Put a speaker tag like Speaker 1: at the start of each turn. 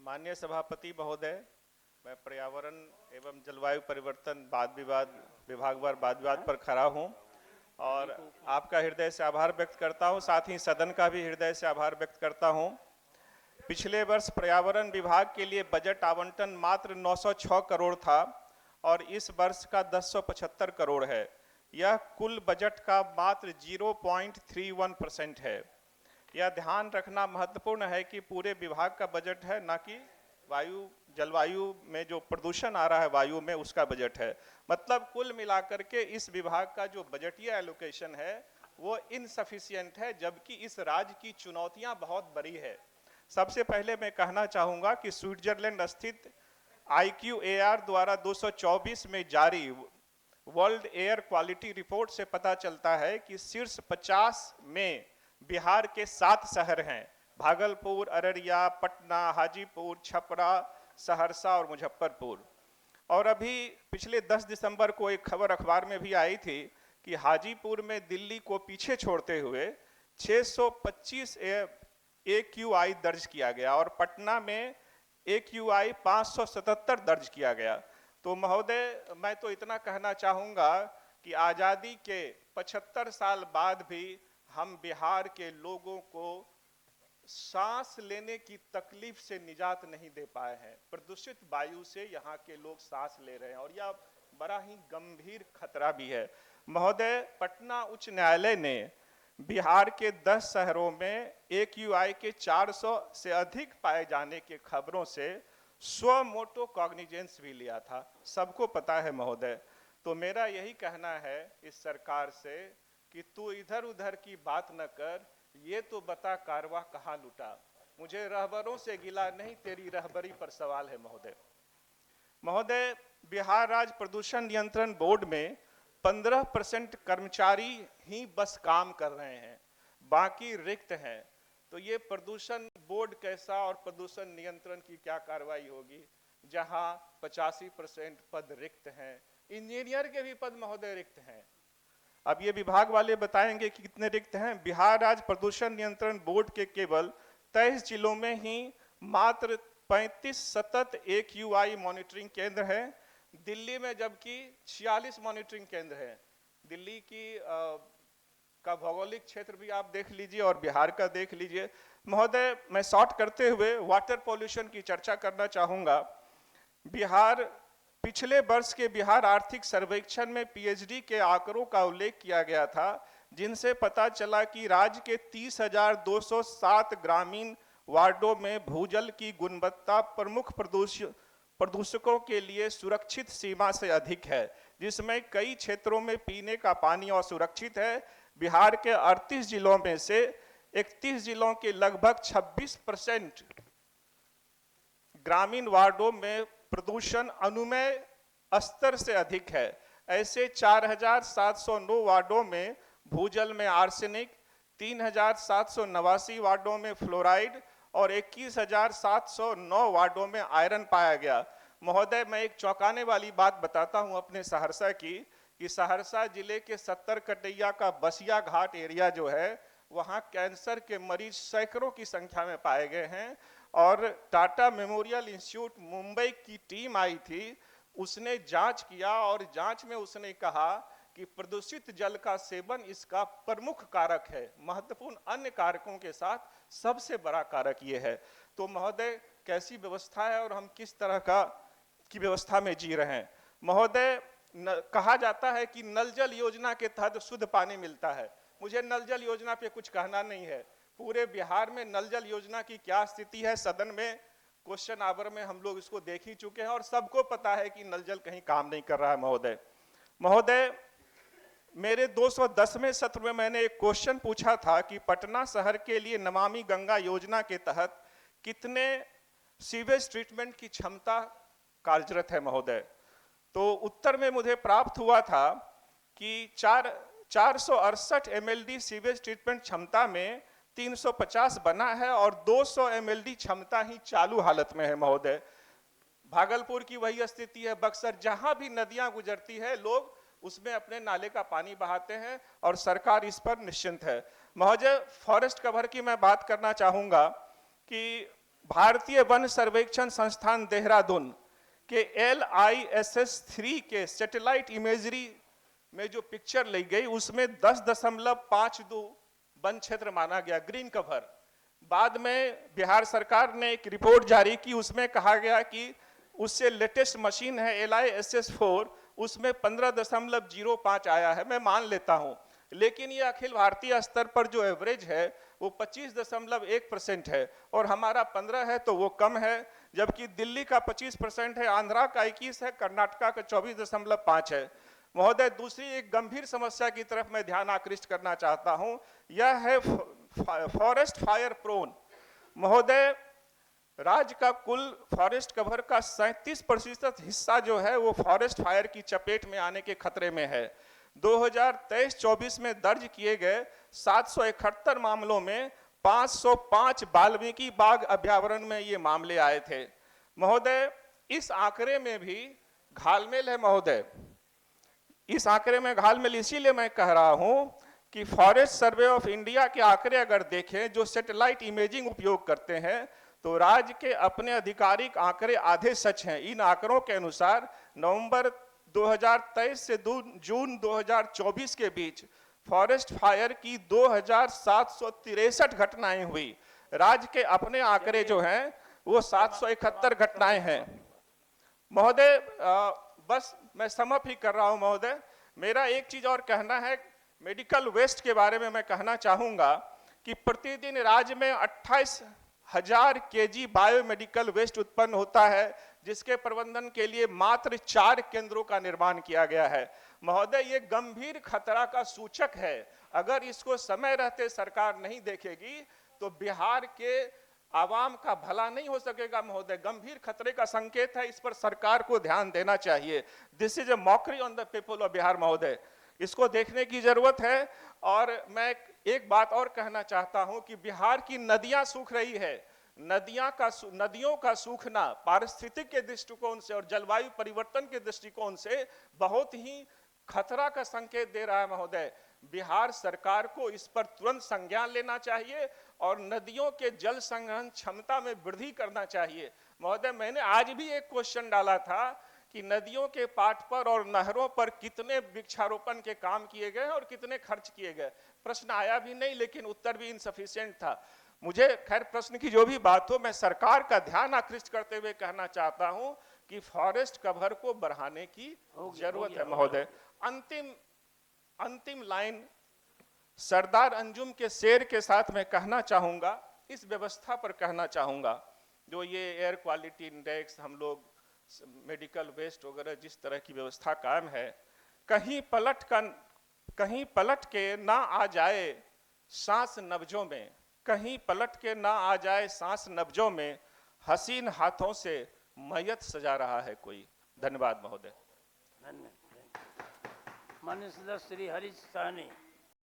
Speaker 1: माननीय सभापति महोदय, मैं पर्यावरण एवं जलवायु परिवर्तन विभाग वाद विवाद पर खड़ा हूं और आपका हृदय से आभार व्यक्त करता हूं, साथ ही सदन का भी हृदय से आभार व्यक्त करता हूं। पिछले वर्ष पर्यावरण विभाग के लिए बजट आवंटन मात्र 906 करोड़ था और इस वर्ष का 1075 करोड़ है। यह कुल बजट का मात्र 0.31% है। यह ध्यान रखना महत्वपूर्ण है कि पूरे विभाग का बजट है, ना कि जलवायु में जो प्रदूषण आ रहा है वायु में उसका बजट है। मतलब कुल मिलाकर के इस विभाग का जो बजटीय एलोकेशन है वो इनसफिशिएंट है, जबकि इस राज्य की चुनौतियां बहुत बड़ी है। सबसे पहले मैं कहना चाहूंगा कि स्विट्जरलैंड स्थित IQAR द्वारा 224 में जारी वर्ल्ड एयर क्वालिटी रिपोर्ट से पता चलता है कि शीर्ष 50 में बिहार के 7 शहर हैं: भागलपुर, अररिया, पटना, हाजीपुर, छपरा, सहरसा और मुजफ्फरपुर। और अभी पिछले 10 दिसंबर को एक खबर अखबार में भी आई थी कि हाजीपुर में दिल्ली को पीछे छोड़ते हुए 625 AQI दर्ज किया गया और पटना में AQI 577 दर्ज किया गया। तो महोदय, मैं तो इतना कहना चाहूँगा कि आज़ादी के 75 साल बाद भी हम बिहार के लोगों को सांस लेने की तकलीफ से निजात नहीं दे पाए हैं। प्रदूषित वायु से यहाँ के लोग सांस ले रहे हैं और यह बड़ा ही गंभीर खतरा भी है। महोदय, पटना उच्च न्यायालय ने बिहार के 10 शहरों में AQI के 400 से अधिक पाए जाने के खबरों से स्व मोटो कॉग्निजेंस भी लिया था। सबको पता है महोदय। तो मेरा यही कहना है इस सरकार से कि तू इधर उधर की बात न कर, ये तो बता कारवा कहाँ लुटा। मुझे रहबरों से गिला नहीं, तेरी रहबरी पर सवाल है महोदय। बिहार राज्य प्रदूषण नियंत्रण बोर्ड में 15% कर्मचारी ही बस काम कर रहे हैं, बाकी रिक्त हैं। तो ये प्रदूषण बोर्ड कैसा और प्रदूषण नियंत्रण की क्या कार्रवाई होगी जहां 85% पद रिक्त हैं। इंजीनियर के भी पद महोदय रिक्त हैं। अब ये विभाग वाले बताएंगे कि कितने रिक्त हैं। बिहार राज्य प्रदूषण नियंत्रण बोर्ड के केवल 23 जिलों में ही मात्र 35 सतत AQI मॉनिटरिंग केंद्र हैं। दिल्ली में जबकि 46 मॉनिटरिंग केंद्र हैं। दिल्ली का भौगोलिक क्षेत्र भी आप देख लीजिए और बिहार का देख लीजिए। महोदय, मैं शॉर्ट करते हुए वाटर पॉल्यूशन की चर्चा करना चाहूँगा। पिछले वर्ष के बिहार आर्थिक सर्वेक्षण में PhD के आंकड़ों का उल्लेख किया गया था, जिनसे पता चला कि राज्य के 30,207 ग्रामीण वार्डों में भूजल की गुणवत्ता प्रमुख प्रदूषकों के लिए सुरक्षित सीमा से अधिक है, जिसमें कई क्षेत्रों में पीने का पानी असुरक्षित है। बिहार के 38 जिलों में से 31 जिलों के लगभग 26% ग्रामीण वार्डों में प्रदूषण अनुमेय स्तर से अधिक है। ऐसे 4,709 वार्डों में भूजल में आर्सेनिक, 3,789 वार्डों में फ्लोराइड और 21,709 वार्डों में आयरन पाया गया। महोदय, मैं एक चौंकाने वाली बात बताता हूं अपने सहरसा की, कि सहरसा जिले के 70 कटैया का बसिया घाट एरिया जो है, वहां कैंसर के मरीज सैकड़ों की संख्या में पाए गए हैं। और टाटा मेमोरियल इंस्टीट्यूट मुंबई की टीम आई थी, उसने जांच किया और जांच में उसने कहा कि प्रदूषित जल का सेवन इसका प्रमुख कारक है। महत्वपूर्ण अन्य कारकों के साथ सबसे बड़ा कारक ये है। तो महोदय, कैसी व्यवस्था है और हम किस तरह की व्यवस्था में जी रहे हैं। महोदय, कहा जाता है कि नल जल योजना के तहत शुद्ध पानी मिलता है। मुझे नल जल योजना पे कुछ कहना नहीं है। पूरे बिहार में नल जल योजना की क्या स्थिति है, सदन में क्वेश्चन आवर में हम लोग इसको देख ही चुके हैं और सबको पता है कि नल जल कहीं काम नहीं कर रहा है महोदय। मेरे 210वें सत्र में मैंने एक क्वेश्चन पूछा था कि पटना शहर के लिए नमामि गंगा योजना के तहत कितने सीवेज ट्रीटमेंट की क्षमता कार्यरत है महोदय। तो उत्तर में मुझे प्राप्त हुआ था कि 468 MLD सीवेज ट्रीटमेंट क्षमता में 350 बना है और 200 MLD क्षमता ही चालू हालत में है महोदय। भागलपुर की वही स्थिति है। बक्सर, जहां भी नदियां गुजरती है, लोग उसमें अपने नाले का पानी बहाते हैं और सरकार इस पर निश्चिंत है। महोदय, फॉरेस्ट कवर की मैं बात करना चाहूंगा कि भारतीय वन सर्वेक्षण संस्थान देहरादून के LISS-3 के सैटेलाइट इमेजरी में जो पिक्चर ली गई उसमें 10.52 वन क्षेत्र माना गया, ग्रीन कवर। बाद में बिहार सरकार ने एक रिपोर्ट जारी की, उसमें कहा गया कि उससे लेटेस्ट मशीन है LISS-4, उसमें 15.05 आया है। मैं मान लेता हूं, लेकिन ये अखिल भारतीय स्तर पर जो एवरेज है वो 25.1% है और हमारा 15 है, तो वो कम है। जबकि दिल्ली का 25% है, आंध्रा का 21 है, कर्नाटका का 24.5 है। महोदय, दूसरी एक गंभीर समस्या की तरफ मैं ध्यान आकृष्ट करना चाहता हूं, यह है फॉरेस्ट फायर प्रोन। महोदय, राज्य का कुल फॉरेस्ट कवर का 37% हिस्सा जो है वो फॉरेस्ट फायर की चपेट में आने के खतरे में है। 2023-24 में दर्ज किए गए 771 मामलों में 505 वाल्मीकि बाग अभयारण्य में ये मामले आए थे। महोदय, इस आंकड़े में भी घालमेल है। महोदय, इस आंकड़े में घालमेल इसीलिए मैं कह रहा हूं कि फॉरेस्ट सर्वे ऑफ इंडिया के आंकड़े अगर देखें, जो सैटेलाइट इमेजिंग उपयोग करते हैं, तो राज्य के अपने आधिकारिक आंकड़े आधे सच हैं। इन आंकड़ों के अनुसार नवंबर 2023 से जून 2024 के बीच फॉरेस्ट फायर की 2763 घटनाएं हुई। राज्य के अपने आंकड़े जो हैं वो 771 घटनाएं हैं। महोदय, बस मैं समअप ही कर रहा हूं। महोदय, मेरा एक चीज और कहना है, मेडिकल वेस्ट के बारे में मैं कहना चाहूंगा कि प्रतिदिन राज्य में 28,000 kg बायोमेडिकल वेस्ट उत्पन्न होता है, जिसके प्रबंधन के लिए मात्र 4 केंद्रों का निर्माण किया गया है। महोदय, ये गंभीर खतरा का सूचक है। अगर इसको समय रहते सरकार नहीं देखेगी तो बिहार के आवाम का भला नहीं हो सकेगा। महोदय, गंभीर खतरे का संकेत है, इस पर सरकार को ध्यान देना चाहिए। This is a mockery on the people of Bihar. महोदय, इसको देखने की जरूरत है। और मैं एक बात और कहना चाहता हूं कि बिहार की नदियां सूख रही है। नदियों का सूखना पारिस्थितिक के दृष्टिकोण से और जलवायु परिवर्तन के दृष्टिकोण से बहुत ही खतरा का संकेत दे रहा है। महोदय, बिहार सरकार को इस पर तुरंत संज्ञान लेना चाहिए और नदियों के जल संग्रहण क्षमता में वृद्धि करना चाहिए। महोदय, मैंने आज भी एक क्वेश्चन डाला था कि नदियों के पाट पर और नहरों पर कितने वृक्षारोपण के काम किए गए और कितने खर्च किए गए। प्रश्न आया भी नहीं, लेकिन उत्तर भी इनसफिशिएंट था। मुझे खैर प्रश्न की जो भी बात हो, मैं सरकार का ध्यान आकृष्ट करते हुए कहना चाहता हूं कि फॉरेस्ट कवर को बढ़ाने की जरूरत है। महोदय, अंतिम लाइन सरदार अंजुम के शेर के साथ मैं कहना चाहूंगा, इस व्यवस्था पर कहना चाहूंगा, जो ये एयर क्वालिटी इंडेक्स, हम लोग मेडिकल वेस्ट वगैरह जिस तरह की व्यवस्था कायम है, कहीं पलट के ना आ जाए सांस नब्जों में, कहीं पलट के ना आ जाए सांस नब्जों में, हसीन हाथों से मैयत सजा रहा है कोई। धन्यवाद महोदय।
Speaker 2: धन्यवाद। माननीय सदस्य श्री हरीश साहनी।